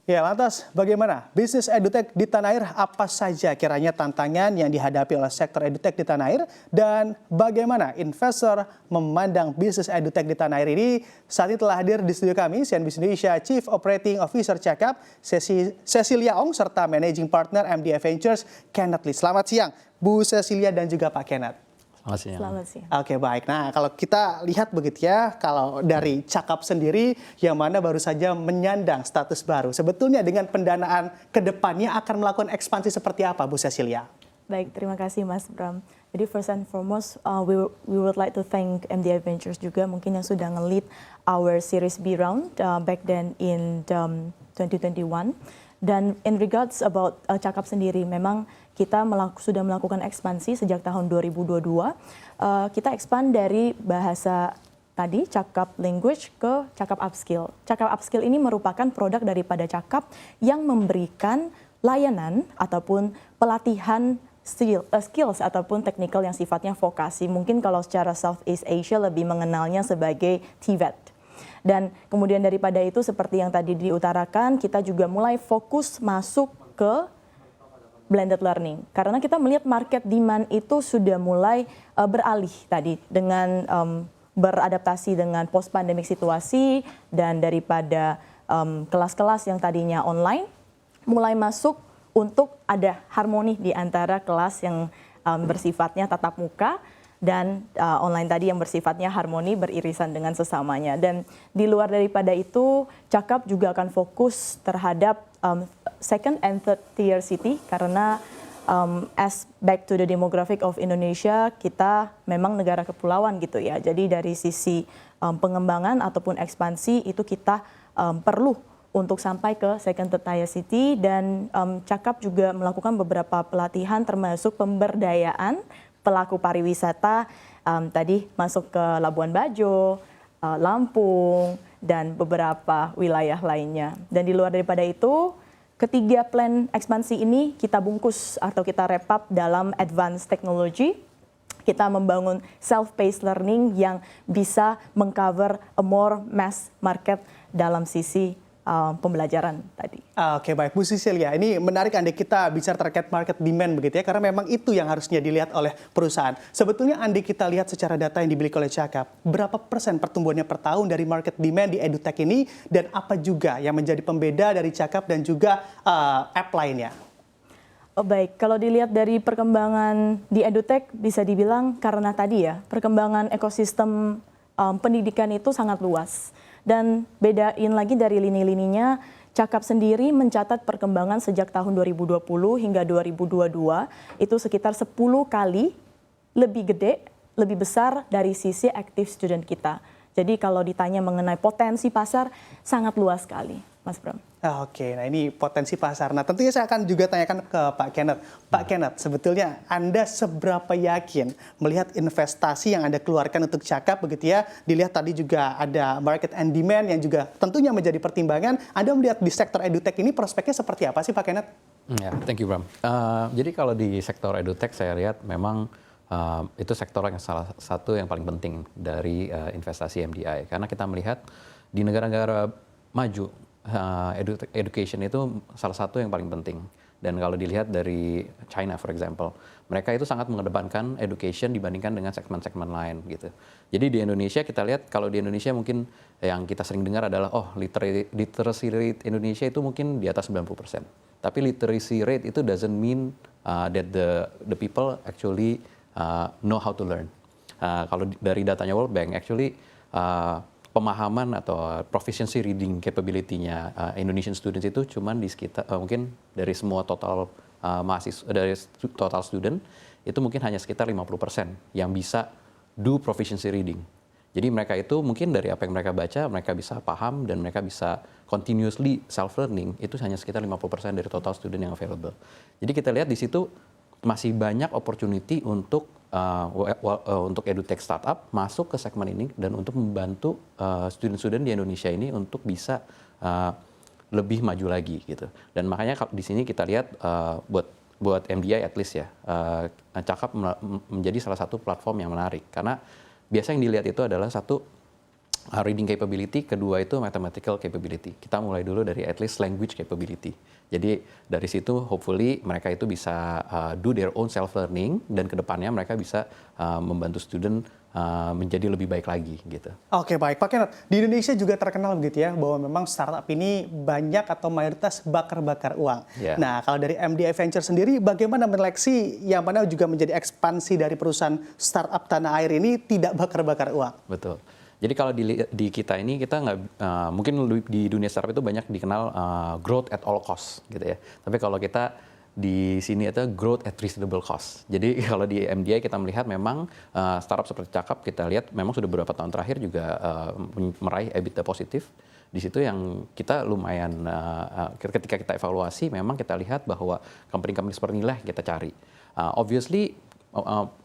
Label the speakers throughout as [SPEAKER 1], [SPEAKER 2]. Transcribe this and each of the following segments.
[SPEAKER 1] Ya, lantas bagaimana bisnis edutech di tanah air? Apa saja kiranya tantangan yang dihadapi oleh sektor edutech di tanah air? Dan bagaimana investor memandang bisnis edutech di tanah air ini? Saat ini telah hadir di studio kami, CNBC Indonesia Chief Operating Officer Cakap, Cecilia Ong, serta Managing Partner MDI Ventures, Kenneth Lee. Selamat siang, Bu Cecilia dan juga Pak Kenneth.
[SPEAKER 2] Selamat siang.
[SPEAKER 1] Oke, baik. Nah, kalau kita lihat begitu ya, kalau dari Cakap sendiri yang mana baru saja menyandang status baru. Sebetulnya dengan pendanaan ke depannya akan melakukan ekspansi seperti apa, Bu Cecilia?
[SPEAKER 2] Baik, terima kasih Mas Bram. Jadi first and foremost, we would like to thank MDI Ventures juga mungkin yang sudah nge-lead our Series B round back then in 2021. Dan in regards about Cakap sendiri, memang kita sudah melakukan ekspansi sejak tahun 2022. Kita expand dari bahasa tadi, Cakap Language, ke Cakap Upskill. Cakap Upskill ini merupakan produk daripada Cakap yang memberikan layanan ataupun pelatihan skills ataupun technical yang sifatnya vokasi. Mungkin kalau secara Southeast Asia lebih mengenalnya sebagai TVET. Dan kemudian daripada itu seperti yang tadi diutarakan, kita juga mulai fokus masuk ke blended learning. Karena kita melihat market demand itu sudah mulai beralih tadi dengan beradaptasi dengan post-pandemic situasi dan daripada kelas-kelas yang tadinya online, mulai masuk untuk ada harmoni di antara kelas yang bersifatnya tatap muka dan online tadi yang bersifatnya harmoni beririsan dengan sesamanya. Dan di luar daripada itu, Cakap juga akan fokus terhadap second and third tier city karena as back to the demographic of Indonesia, kita memang negara kepulauan gitu ya. Jadi dari sisi pengembangan ataupun ekspansi itu kita perlu untuk sampai ke second third tier city dan Cakap juga melakukan beberapa pelatihan termasuk pemberdayaan pelaku pariwisata tadi masuk ke Labuan Bajo, Lampung, dan beberapa wilayah lainnya. Dan di luar daripada itu, ketiga plan ekspansi ini kita bungkus atau kita wrap up dalam advanced technology. Kita membangun self-paced learning yang bisa mengcover a more mass market dalam sisi pembelajaran tadi.
[SPEAKER 1] Oke, baik Bu Cecilia, ini menarik andai kita bicara terkait market demand begitu ya, karena memang itu yang harusnya dilihat oleh perusahaan. Sebetulnya andai kita lihat secara data yang dimiliki oleh Cakap, berapa persen pertumbuhannya per tahun dari market demand di edutech ini dan apa juga yang menjadi pembeda dari Cakap dan juga app lainnya?
[SPEAKER 2] Oh, baik, kalau dilihat dari perkembangan di edutech bisa dibilang karena tadi ya, perkembangan ekosistem pendidikan itu sangat luas. Dan bedain lagi dari lini-lininya, Cakap sendiri mencatat perkembangan sejak tahun 2020 hingga 2022 itu sekitar 10 kali lebih gede, lebih besar dari sisi active student kita. Jadi kalau ditanya mengenai potensi pasar, sangat luas sekali, Mas Bram.
[SPEAKER 1] Oke, nah ini potensi pasar. Nah tentunya saya akan juga tanyakan ke Pak Kenneth. Pak Kenneth, sebetulnya Anda seberapa yakin melihat investasi yang Anda keluarkan untuk Cakap begitu ya, dilihat tadi juga ada market and demand yang juga tentunya menjadi pertimbangan. Anda melihat di sektor edutech ini prospeknya seperti apa sih Pak Kenneth?
[SPEAKER 3] Ya, thank you Bram. Jadi kalau di sektor edutech saya lihat memang itu sektor yang salah satu yang paling penting dari investasi MDI. Karena kita melihat di negara-negara maju, education itu salah satu yang paling penting. Dan kalau dilihat dari China, for example, mereka itu sangat mengedepankan education dibandingkan dengan segmen-segmen lain gitu. Jadi di Indonesia kita lihat, kalau di Indonesia mungkin yang kita sering dengar adalah, literacy rate Indonesia itu mungkin di atas 90%. Tapi literacy rate itu doesn't mean that the people actually know how to learn. Kalau dari datanya World Bank, actually pemahaman atau proficiency reading capability-nya Indonesian students itu cuman di sekitar mungkin dari semua total mahasiswa, dari total student itu mungkin hanya sekitar 50% yang bisa do proficiency reading. Jadi mereka itu mungkin dari apa yang mereka baca, mereka bisa paham dan mereka bisa continuously self-learning, itu hanya sekitar 50% dari total student yang available. Jadi kita lihat di situ masih banyak opportunity untuk edutech startup masuk ke segmen ini dan untuk membantu student-student di Indonesia ini untuk bisa lebih maju lagi gitu. Dan makanya di sini kita lihat buat MDI at least ya, Cakap menjadi salah satu platform yang menarik karena biasa yang dilihat itu adalah satu reading capability, kedua itu mathematical capability. Kita mulai dulu dari at least language capability. Jadi dari situ hopefully mereka itu bisa do their own self learning dan kedepannya mereka bisa membantu student menjadi lebih baik lagi gitu.
[SPEAKER 1] Oke, baik Pak Kenneth. Di Indonesia juga terkenal begitu ya bahwa memang startup ini banyak atau mayoritas bakar-bakar uang.
[SPEAKER 3] Yeah.
[SPEAKER 1] Nah, kalau dari MDI Venture sendiri bagaimana menyeleksi yang mana juga menjadi ekspansi dari perusahaan startup tanah air ini tidak bakar-bakar uang?
[SPEAKER 3] Betul. Jadi kalau di kita ini kita nggak mungkin di dunia startup itu banyak dikenal growth at all cost gitu ya. Tapi kalau kita di sini itu growth at reasonable cost. Jadi kalau di MDI kita melihat memang startup seperti Cakap kita lihat memang sudah beberapa tahun terakhir juga meraih EBITDA positif. Di situ yang kita lumayan ketika kita evaluasi memang kita lihat bahwa company-company seperti inilah yang kita cari. Obviously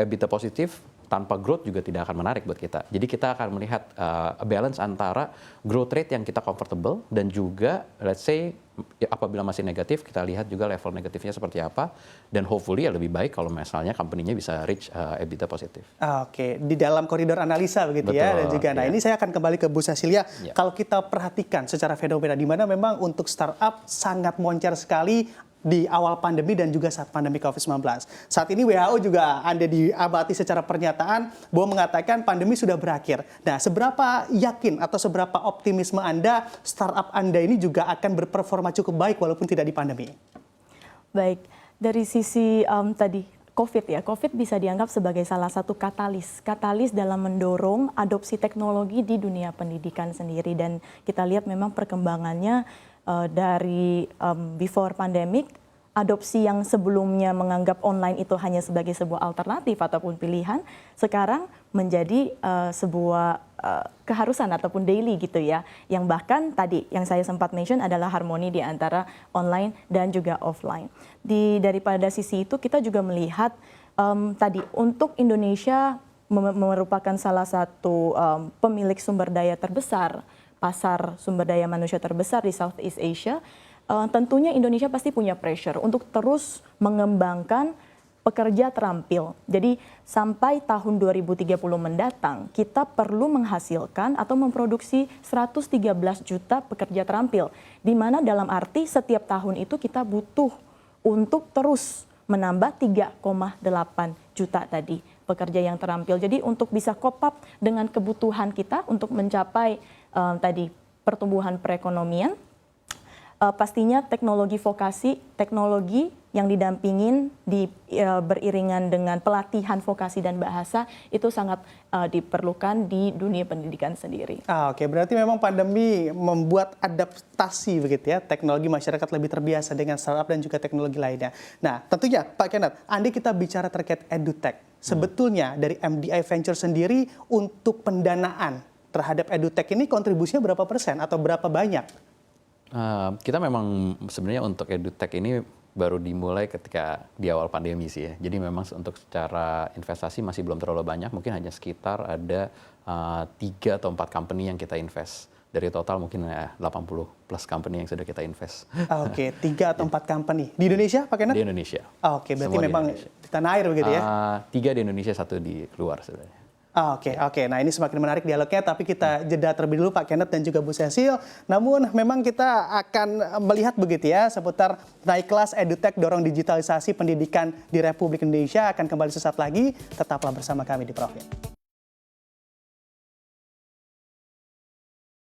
[SPEAKER 3] EBITDA positif tanpa growth juga tidak akan menarik buat kita. Jadi kita akan melihat balance antara growth rate yang kita comfortable dan juga let's say apabila masih negatif kita lihat juga level negatifnya seperti apa dan hopefully ya lebih baik kalau misalnya company-nya bisa reach EBITDA positif.
[SPEAKER 1] Oke, di dalam koridor analisa begitu. Betul, ya dan juga nah ini saya akan kembali ke Bu Cecilia. Kalau kita perhatikan secara fenomena di mana memang untuk startup sangat moncer sekali di awal pandemi dan juga saat pandemi COVID-19. Saat ini WHO juga Anda diamati secara pernyataan bahwa mengatakan pandemi sudah berakhir. Nah, seberapa yakin atau seberapa optimisme Anda startup Anda ini juga akan berperforma cukup baik walaupun tidak di pandemi?
[SPEAKER 2] Baik, dari sisi tadi COVID ya, COVID bisa dianggap sebagai salah satu katalis dalam mendorong adopsi teknologi di dunia pendidikan sendiri dan kita lihat memang perkembangannya dari before pandemic, adopsi yang sebelumnya menganggap online itu hanya sebagai sebuah alternatif ataupun pilihan, sekarang menjadi sebuah keharusan ataupun daily gitu ya. Yang bahkan tadi yang saya sempat mention adalah harmoni di antara online dan juga offline. Daripada sisi itu kita juga melihat tadi untuk Indonesia merupakan salah satu pemilik sumber daya terbesar, pasar sumber daya manusia terbesar di Southeast Asia, tentunya Indonesia pasti punya pressure untuk terus mengembangkan pekerja terampil. Jadi sampai tahun 2030 mendatang, kita perlu menghasilkan atau memproduksi 113 juta pekerja terampil. Di mana dalam arti setiap tahun itu kita butuh untuk terus menambah 3,8 juta tadi pekerja yang terampil. Jadi untuk bisa cope up dengan kebutuhan kita untuk mencapai tadi pertumbuhan perekonomian, pastinya teknologi vokasi, teknologi yang didampingin beriringan dengan pelatihan vokasi dan bahasa itu sangat diperlukan di dunia pendidikan sendiri.
[SPEAKER 1] Oke, berarti memang pandemi membuat adaptasi begitu ya, teknologi masyarakat lebih terbiasa dengan startup dan juga teknologi lainnya. Nah, tentunya Pak Kenneth, andai kita bicara terkait edutech, sebetulnya dari MDI Venture sendiri untuk pendanaan terhadap edutech ini kontribusinya berapa persen atau berapa banyak?
[SPEAKER 3] Kita memang sebenarnya untuk edutech ini baru dimulai ketika di awal pandemi sih ya. Jadi memang untuk secara investasi masih belum terlalu banyak, mungkin hanya sekitar ada 3 atau 4 company yang kita invest. Dari total mungkin 80 plus company yang sudah kita invest.
[SPEAKER 1] Oke, 3 atau 4 company. Di Indonesia Pak Kenneth?
[SPEAKER 3] Di Indonesia.
[SPEAKER 1] Oke, berarti memang di tanah air begitu ya?
[SPEAKER 3] 3 di Indonesia, 1 di luar sebenarnya.
[SPEAKER 1] Oke. Nah ini semakin menarik dialognya, tapi kita jeda terlebih dulu Pak Kenneth dan juga Bu Cecil. Namun memang kita akan melihat begitu ya seputar naik kelas edutech dorong digitalisasi pendidikan di Republik Indonesia akan kembali sesaat lagi. Tetaplah bersama kami di Profit.